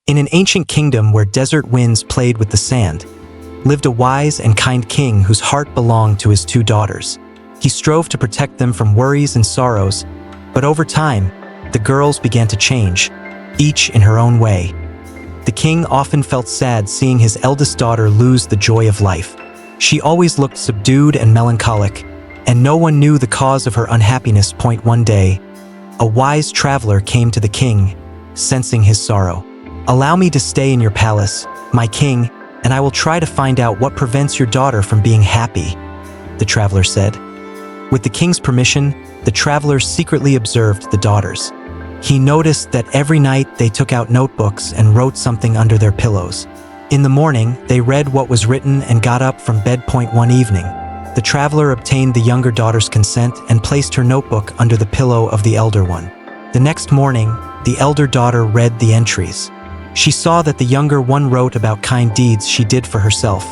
In an ancient kingdom where desert winds played with the sand, lived a wise and kind king whose heart belonged to his two daughters. He strove to protect them from worries and sorrows, but over time, the girls began to change, each in her own way. The king often felt sad seeing his eldest daughter lose the joy of life. She always looked subdued and melancholic, and no one knew the cause of her unhappiness. One day, a wise traveler came to the king, sensing his sorrow. "Allow me to stay in your palace, my king, and I will try to find out what prevents your daughter from being happy," the traveler said. With the king's permission, the traveler secretly observed the daughters. He noticed that every night they took out notebooks and wrote something under their pillows. In the morning, they read what was written and got up from bed. One evening, the traveler obtained the younger daughter's consent and placed her notebook under the pillow of the elder one. The next morning, the elder daughter read the entries. She saw that the younger one wrote about kind deeds she did for herself,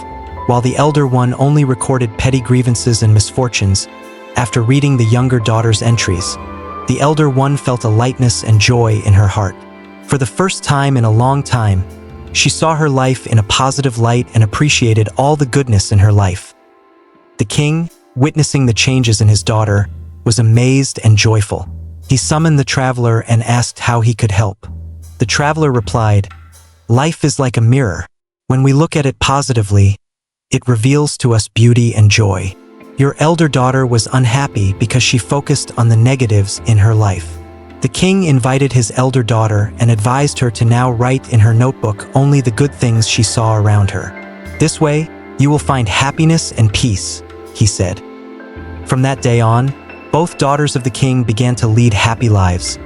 while the elder one only recorded petty grievances and misfortunes. After reading the younger daughter's entries, the elder one felt a lightness and joy in her heart. For the first time in a long time, she saw her life in a positive light and appreciated all the goodness in her life. The king, witnessing the changes in his daughter, was amazed and joyful. He summoned the traveler and asked how he could help. The traveler replied, "Life is like a mirror. When we look at it positively, it reveals to us beauty and joy. Your elder daughter was unhappy because she focused on the negatives in her life." The king invited his elder daughter and advised her to now write in her notebook only the good things she saw around her. "This way, you will find happiness and peace," he said. From that day on, both daughters of the king began to lead happy lives,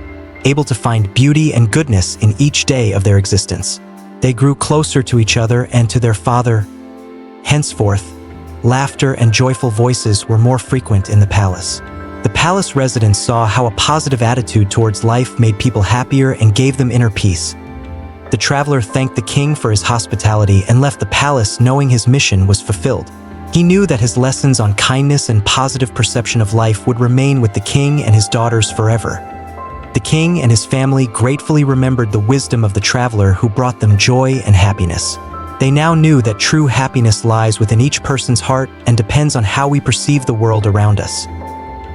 able to find beauty and goodness in each day of their existence. They grew closer to each other and to their father. Henceforth, laughter and joyful voices were more frequent in the palace. The palace residents saw how a positive attitude towards life made people happier and gave them inner peace. The traveler thanked the king for his hospitality and left the palace knowing his mission was fulfilled. He knew that his lessons on kindness and positive perception of life would remain with the king and his daughters forever. The king and his family gratefully remembered the wisdom of the traveler who brought them joy and happiness. They now knew that true happiness lies within each person's heart and depends on how we perceive the world around us.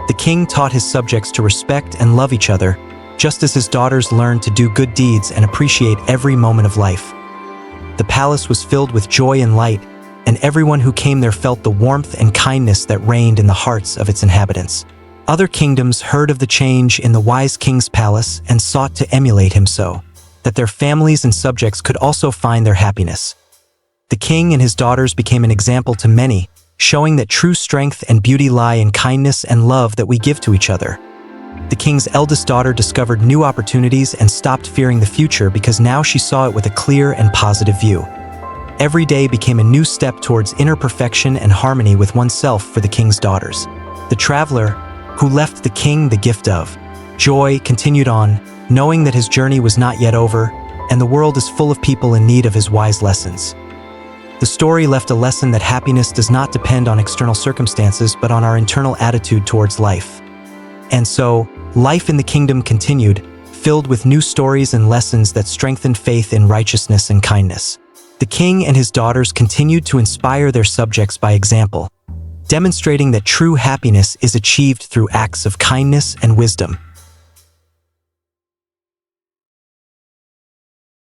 The king taught his subjects to respect and love each other, just as his daughters learned to do good deeds and appreciate every moment of life. The palace was filled with joy and light, and everyone who came there felt the warmth and kindness that reigned in the hearts of its inhabitants. Other kingdoms heard of the change in the wise king's palace and sought to emulate him so that their families and subjects could also find their happiness. The king and his daughters became an example to many, showing that true strength and beauty lie in kindness and love that we give to each other. The king's eldest daughter discovered new opportunities and stopped fearing the future because now she saw it with a clear and positive view. Every day became a new step towards inner perfection and harmony with oneself for the king's daughters. The traveler, who left the king the gift of joy, continued on, knowing that his journey was not yet over, and the world is full of people in need of his wise lessons. The story left a lesson that happiness does not depend on external circumstances but on our internal attitude towards life. And so, life in the kingdom continued, filled with new stories and lessons that strengthened faith in righteousness and kindness. The king and his daughters continued to inspire their subjects by example, demonstrating that true happiness is achieved through acts of kindness and wisdom.